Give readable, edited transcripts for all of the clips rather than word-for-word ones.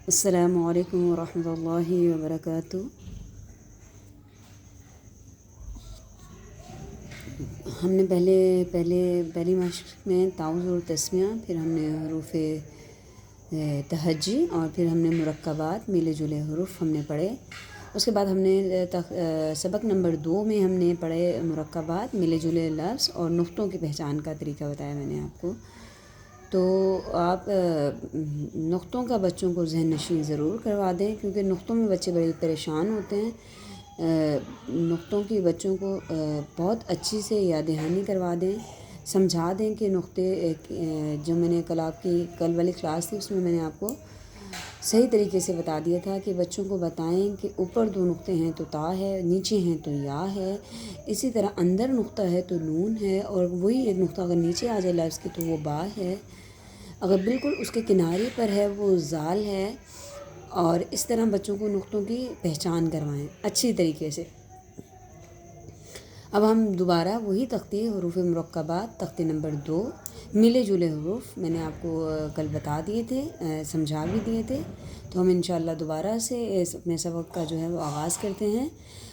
السلام علیکم ورحمۃ اللہ وبرکاتہ۔ ہم نے پہلی مشق میں تعوذ اور تسمیہ، پھر ہم نے حروف تہجی اور پھر ہم نے مرکبات ملے جلے حروف ہم نے پڑھے۔ اس کے بعد ہم نے سبق نمبر 2 میں ہم نے پڑھے مرکبات ملے جلے لفظ اور نقطوں کی پہچان کا طریقہ بتایا میں نے آپ کو۔ تو آپ نقطوں کا بچوں کو ذہن نشین ضرور کروا دیں، کیونکہ نقطوں میں بچے بڑے پریشان ہوتے ہیں۔ نقطوں کی بچوں کو بہت اچھی سے یاد دہانی کروا دیں، سمجھا دیں کہ نقطے جو میں نے کل والی کلاس تھی اس میں نے آپ کو صحیح طریقے سے بتا دیا تھا کہ بچوں کو بتائیں کہ اوپر 2 نقطے ہیں تو تا ہے، نیچے ہیں تو یا ہے، اسی طرح اندر نقطہ ہے تو نون ہے، اور وہی ایک نقطہ اگر نیچے آ جائے لفظ کی تو وہ با ہے، اگر بالکل اس کے کنارے پر ہے وہ زال ہے۔ اور اس طرح بچوں کو نقطوں کی پہچان کروائیں اچھی طریقے سے۔ اب ہم دوبارہ وہی تختے حروف مرکبات تختے نمبر 2 ملے جلے حروف میں نے آپ کو کل بتا دیے تھے، سمجھا بھی دیے تھے، تو ہم انشاءاللہ دوبارہ سے اپنے سبق کا جو ہے وہ آغاز کرتے ہیں۔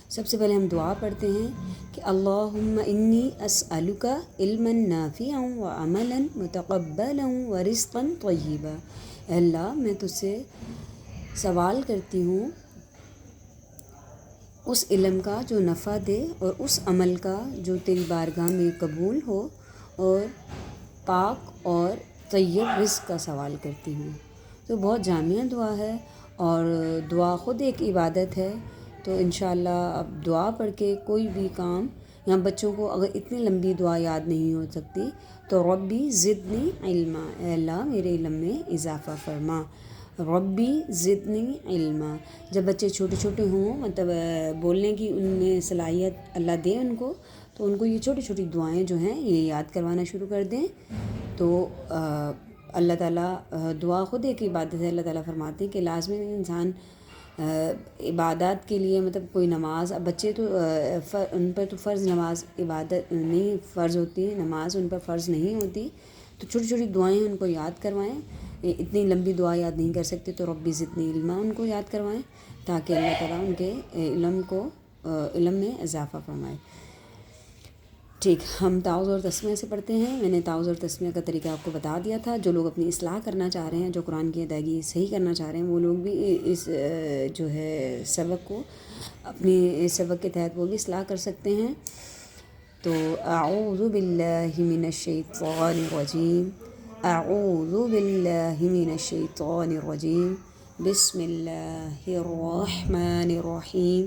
سب سے پہلے ہم دعا پڑھتے ہیں کہ اللہم انی اسألک علما نافعا وعملا متقبلا ورزقا طیبا۔ اے اللہ میں تجھ سے سوال کرتی ہوں اس علم کا جو نفع دے، اور اس عمل کا جو تیری بارگاہ میں قبول ہو، اور پاک اور طیب رزق کا سوال کرتی ہوں۔ تو بہت جامع دعا ہے، اور دعا خود ایک عبادت ہے۔ تو انشاءاللہ اب دعا پڑھ کے کوئی بھی کام، یہاں بچوں کو اگر اتنی لمبی دعا یاد نہیں ہو سکتی تو ربی زدنی علما، اے اللہ میرے علم میں اضافہ فرما، ربی زدنی علما۔ جب بچے چھوٹے چھوٹے ہوں، مطلب بولنے کی ان میں صلاحیت اللہ دے ان کو، تو ان کو یہ چھوٹی چھوٹی دعائیں جو ہیں یہ یاد کروانا شروع کر دیں، تو اللہ تعالیٰ، دعا خود ایک عبادت ہے۔ اللہ تعالیٰ فرماتے ہیں کہ لازمی انسان عبادات کے لیے، مطلب کوئی نماز، اب بچے تو ان پر تو فرض نماز عبادت نہیں فرض ہوتی، نماز ان پر فرض نہیں ہوتی، تو چھوٹی چھوٹی دعائیں ان کو یاد کروائیں۔ اتنی لمبی دعا یاد نہیں کر سکتے تو ربی زدنی علما ان کو یاد کروائیں، تاکہ اللہ تعالیٰ ان کے علم میں اضافہ فرمائے۔ ٹھیک، ہم تعوذ اور تسمیہ سے پڑھتے ہیں۔ میں نے تعوذ اور تسمیہ کا طریقہ آپ کو بتا دیا تھا۔ جو لوگ اپنی اصلاح کرنا چاہ رہے ہیں، جو قرآن کی ادائیگی صحیح کرنا چاہ رہے ہیں، وہ لوگ بھی اس جو ہے سبق کو اپنی سبق کے تحت وہ بھی اصلاح کر سکتے ہیں۔ تو اعوذ باللہ من الشیطان الرجیم، اعوذ باللہ من الشیطان الرجیم، بسم اللہ الرحمن الرحیم۔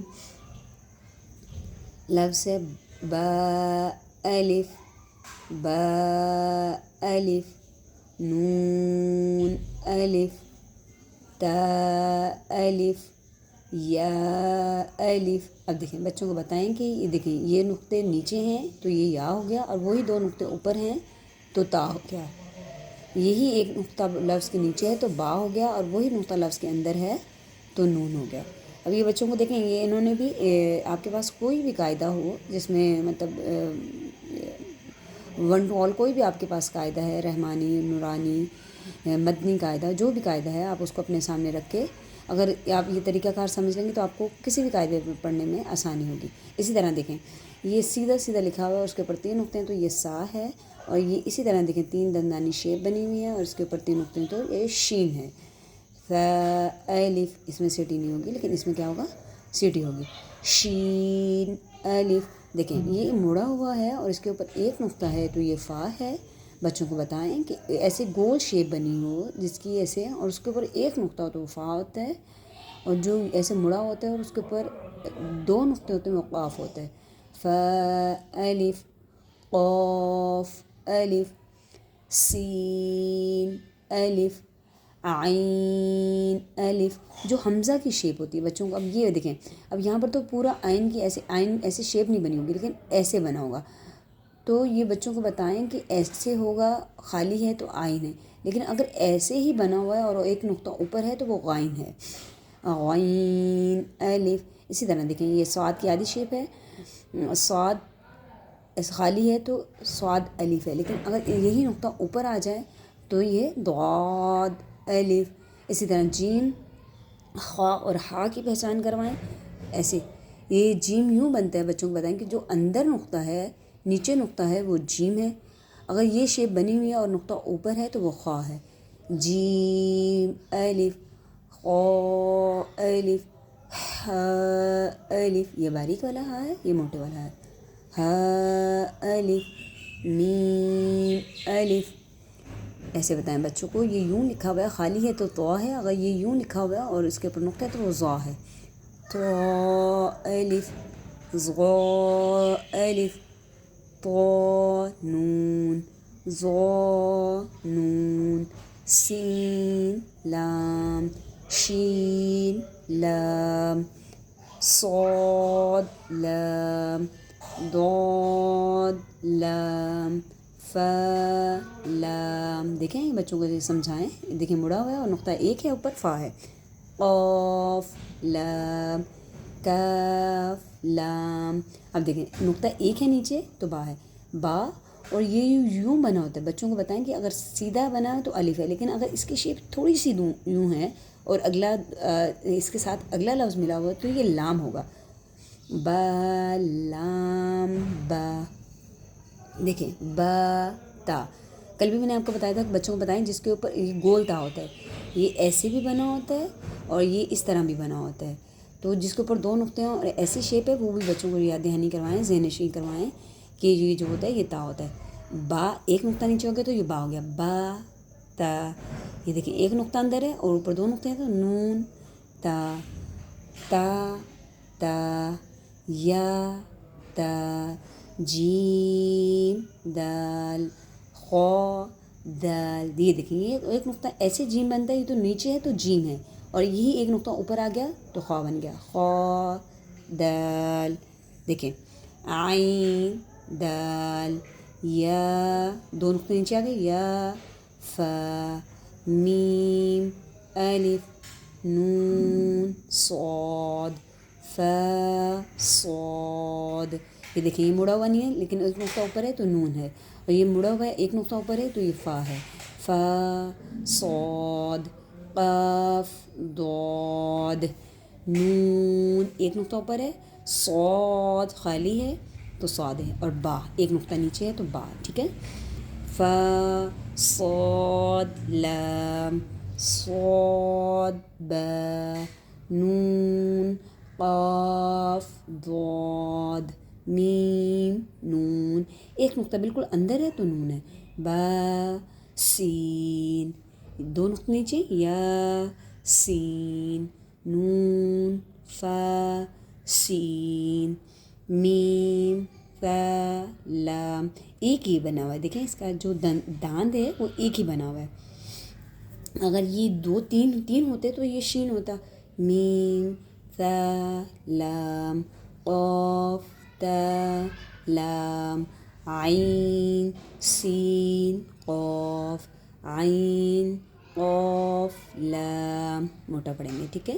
لفظ با الف، با الف، نون الف، تا الف، یا الف۔ اب دیکھیں بچوں کو بتائیں کہ یہ دیکھیں یہ نقطے نیچے ہیں تو یہ یا ہو گیا، اور وہی 2 نقطے اوپر ہیں تو تا ہو گیا۔ یہی ایک نقطہ لفظ کے نیچے ہے تو با ہو گیا، اور وہی نقطہ لفظ کے اندر ہے تو نون ہو گیا۔ اب یہ بچوں کو دیکھیں، یہ انہوں نے بھی آپ کے پاس کوئی بھی قاعدہ ہو جس میں مطلب 1 to all کوئی بھی آپ کے پاس قاعدہ ہے، رحمانی، نورانی، مدنی قاعدہ، جو بھی قاعدہ ہے آپ اس کو اپنے سامنے رکھ کے اگر آپ یہ طریقہ کار سمجھ لیں گے تو آپ کو کسی بھی قاعدے پر پڑھنے میں آسانی ہوگی۔ اسی طرح دیکھیں یہ سیدھا سیدھا لکھا ہوا ہے، اس کے اوپر 3 نقطے ہیں تو یہ سا ہے، اور یہ اسی طرح دیکھیں 3 دندانی شیپ بنی ہوئی ہے اور اس کے اوپر 3 نقطے ہیں تو یہ شین ہے۔ الف، اس میں سیٹی نہیں ہوگی لیکن اس میں کیا ہوگا، سیٹی ہوگی۔ شین الف، دیکھیں یہ مڑا ہوا ہے اور اس کے اوپر 1 نقطہ ہے تو یہ فا ہے۔ بچوں کو بتائیں کہ ایسے گول شیپ بنی ہو جس کی ایسے، اور اس کے اوپر 1 نقطہ ہو تو وہ فا ہوتا ہے، اور جو ایسے مڑا ہوتا ہے اور اس کے اوپر 2 نقطے ہوتے ہیں وہ قاف ہوتا ہے۔ فا الف، قاف الف، سین الف، عین الف۔ جو حمزہ کی شیپ ہوتی ہے بچوں کو، اب یہ دیکھیں، اب یہاں پر تو پورا عین کی ایسے شیپ نہیں بنی ہوگی لیکن ایسے بنا ہوگا، تو یہ بچوں کو بتائیں کہ ایسے ہوگا، خالی ہے تو عین ہے، لیکن اگر ایسے ہی بنا ہوا ہے اور 1 نقطہ اوپر ہے تو وہ غائن ہے، غین الف۔ اسی طرح دیکھیں یہ صاد کی آدھی شیپ ہے، صاد ایسے خالی ہے تو صاد الف ہے، لیکن اگر یہی نقطہ اوپر آ جائے تو یہ ضاد الف۔ اسی طرح جیم خا اور ہا کی پہچان کروائیں. ایسے یہ جیم یوں بنتا ہے. بچوں کو بتائیں کہ جو اندر نقطہ ہے، نیچے نقطہ ہے، وہ جیم ہے. اگر یہ شیپ بنی ہوئی ہے اور نقطہ اوپر ہے تو وہ خا ہے. جیم الف، خا الف، ہا الف. یہ باریک والا ہا ہے، یہ موٹے والا ہے. ہا الف، میم الف. ایسے بتائیں بچوں کو. یہ یوں لکھا ہوا ہے، خالی ہے تو طا ہے. اگر یہ یوں لکھا ہوا ہے اور اس کے اوپر نقطہ ہے تو وہ ظا ہے. طا الف، ظا الف، طا نون، ظا نون، سین لام، شین لام، صاد لام، ضاد لام، فا لام. دیکھیں بچوں کو سمجھائیں. دیکھیں مڑا ہوا ہے اور نقطہ ایک ہے، اوپر فا ہے. قاف لام، کاف لام. اب دیکھیں نقطہ ایک ہے نیچے تو با ہے. با اور یہ یوں بنا ہوتا ہے. بچوں کو بتائیں کہ اگر سیدھا بنا ہے تو الف ہے، لیکن اگر اس کی شیپ تھوڑی سی یوں ہے اور اگلا اس کے ساتھ اگلا لفظ ملا ہوا ہے تو یہ لام ہوگا. با لام با. دیکھیں با تا. کل بھی میں نے آپ کو بتایا تھا کہ بچوں کو بتائیں جس کے اوپر یہ گول تا ہوتا ہے، یہ ایسے بھی بنا ہوتا ہے اور یہ اس طرح بھی بنا ہوتا ہے. تو جس کے اوپر دو نقطے ہیں اور ایسی شیپ ہے وہ بھی بچوں کو یاد دہانی کروائیں، ذہن نشین کروائیں کہ یہ جو ہوتا ہے یہ تا ہوتا ہے. با ایک نقطہ نیچے ہو گیا تو یہ با ہو گیا. با تا. یہ دیکھیں ایک نقطہ اندر ہے اور اوپر دو نقطے ہیں تو نون تا. تا تا، یا تا، جیم دال، خا دال. یہ دیکھیں یہ ایک نقطہ ایسے جیم بنتا ہے. یہ تو نیچے ہے تو جیم ہے اور یہی ایک نقطہ اوپر آ گیا تو خا بن گیا. خا دال. دیکھیں عین دال، یا دو نقطے نیچے آ گئے، یا فا، میم الف، نون صاد، فا صاد. یہ دیکھیں یہ مڑا ہوا نہیں ہے لیکن ایک نقطہ اوپر ہے تو نون ہے، اور یہ مڑا ہوا ہے ایک نقطہ اوپر ہے تو یہ فا ہے. فا صاد، قاف ضاد، نون ایک نقطہ اوپر ہے، صاد خالی ہے تو صاد ہے، اور با ایک نقطہ نیچے ہے تو با. ٹھیک ہے. فا صاد لام، صاد با، نون قاف ضاد، میم نون. ایک نقطہ بالکل اندر ہے تو نون ہے. با سین، دو نقطے نیچے، یا سین، نون فا سین، میم فا لام. ایک ہی بنا ہوا ہے. دیکھیں اس کا جو داند ہے وہ ایک ہی بنا ہوا ہے. اگر یہ دو تین ہوتے تو یہ شین ہوتا. میم فا لام، قاف تا لام، عین سین قاف، عین قاف لام. موٹا پڑھیں گے. ٹھیک ہے.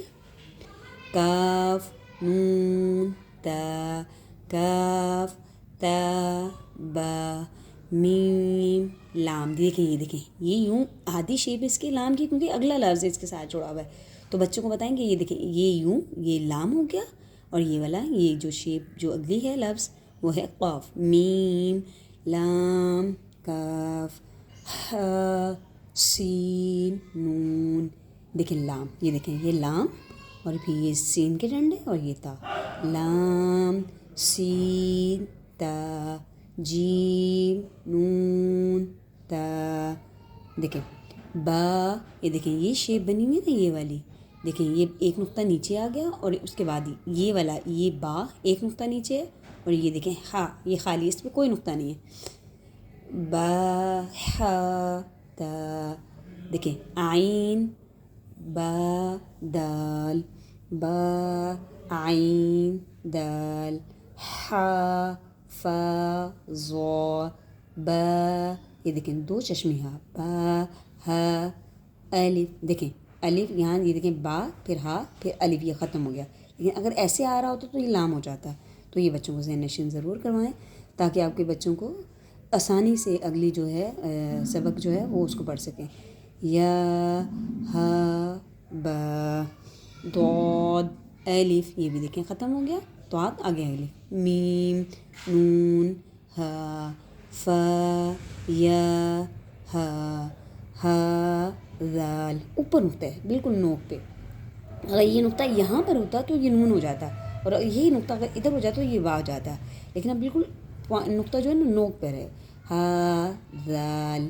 کاف نون تا، کاف تا با، میم لام. دیکھیں یہ دیکھیں یہ یوں آدھی شیپ اس کے لام کی کیونکہ اگلا لفظ اس کے ساتھ جڑا ہوا ہے. تو بچوں کو بتائیں کہ یہ دیکھیں یہ یوں یہ لام ہو گیا، اور یہ والا یہ جو شیپ جو اگلی ہے لفظ وہ ہے قاف. میم لام کاف، ہا سین نون. دیکھیں لام، یہ دیکھیں یہ لام اور پھر یہ سین کے ڈنڈے اور یہ تا. لام سین تا، جیم نون تا. دیکھیں با. یہ دیکھیں یہ شیپ بنی ہوئی ہے نا یہ والی. دیکھیں یہ ایک نقطہ نیچے آ گیا اور اس کے بعد یہ والا یہ با ایک نقطہ نیچے ہے، اور یہ دیکھیں ہا یہ خالی اس پہ کوئی نقطہ نہیں ہے. با ہا تا. دیکھیں عین با دال، با عین دال، ہا فا ضا، با. یہ دیکھیں دو چشمے ہا، با ہا الف. دیکھیں الف یہاں یہ دیکھیں با پھر ہا پھر الف، یہ ختم ہو گیا. لیکن اگر ایسے آ رہا ہوتا تو یہ لام ہو جاتا. تو یہ بچوں کو ذہن نشین ضرور کروائیں تاکہ آپ کے بچوں کو آسانی سے اگلی جو ہے سبق جو ہے وہ اس کو پڑھ سکیں. یا ہا با، ضاد الف، یہ بھی دیکھیں ختم ہو گیا، ضاد آگے الف، میم نون ہا فا یا ہا ہا ذال، اوپر نقطہ ہے بالکل نوک پہ، اگر یہ نقطہ یہاں پر ہوتا تو یہ نون ہو جاتا، اور یہی نقطہ اگر ادھر ہو جاتا تو یہ وا ہو جاتا، لیکن اب بالکل نقطہ جو ہے نا نوک پر ہے، ہا ذال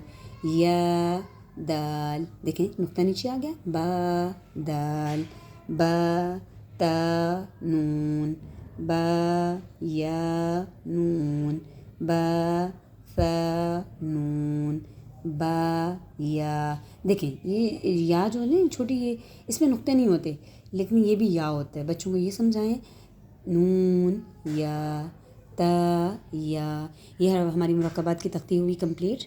یا دال، دیکھیں نقطہ نیچے آ گیا، با دال با تا نون با یا نون با فا نون با یا، دیکھیں یہ یا جو ہے نا چھوٹی، یہ اس میں نقطے نہیں ہوتے لیکن یہ بھی یا ہوتا ہے، بچوں کو یہ سمجھائیں، نون یا تا یا، یہ ہماری مرکبات کی تختی ہوئی کمپلیٹ۔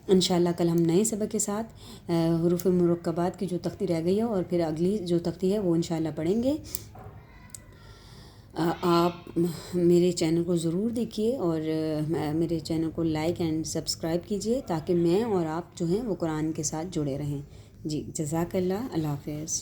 انشاءاللہ کل ہم نئے سبق کے ساتھ حروف مرکبات کی جو تختی رہ گئی ہے اور پھر اگلی جو تختی ہے وہ انشاءاللہ پڑھیں گے۔ آپ میرے چینل کو ضرور دیکھیے اور میرے چینل کو لائک اینڈ سبسکرائب کیجیے تاکہ میں اور آپ جو ہیں وہ قرآن کے ساتھ جڑے رہیں۔ جی جزاک اللہ، اللہ حافظ۔